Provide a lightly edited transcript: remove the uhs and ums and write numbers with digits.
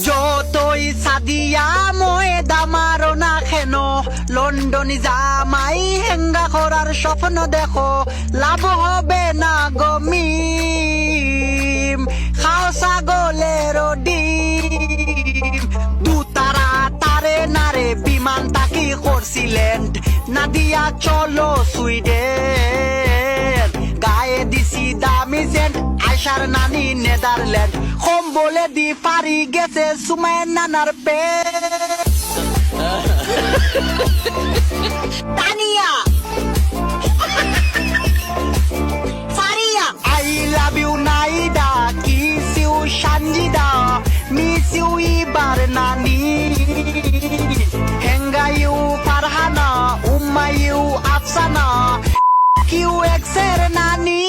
যতই সাদিয়া ময়দা মারো না কেন লন্ডনে জামাই হেঙ্গা করার স্বপ্ন দেখো লাভ হবে না গমিম খাও ছাগলের ডিম দু তারা তারে নারে বিমান তাকি করছিলেন না দিয়া চলো সুইডেন গায়ে দিছি দামি সেন্ট আয়সার নানি নেদারল্যান্ড কম বলে দি পারি গেছে সুমায় নানার পেট Tania Faria I love you Naida kiss you Sanjida miss you ইবার নানি হেঙ্গা you Farhana Umma you Afsana Q এক্সের নানি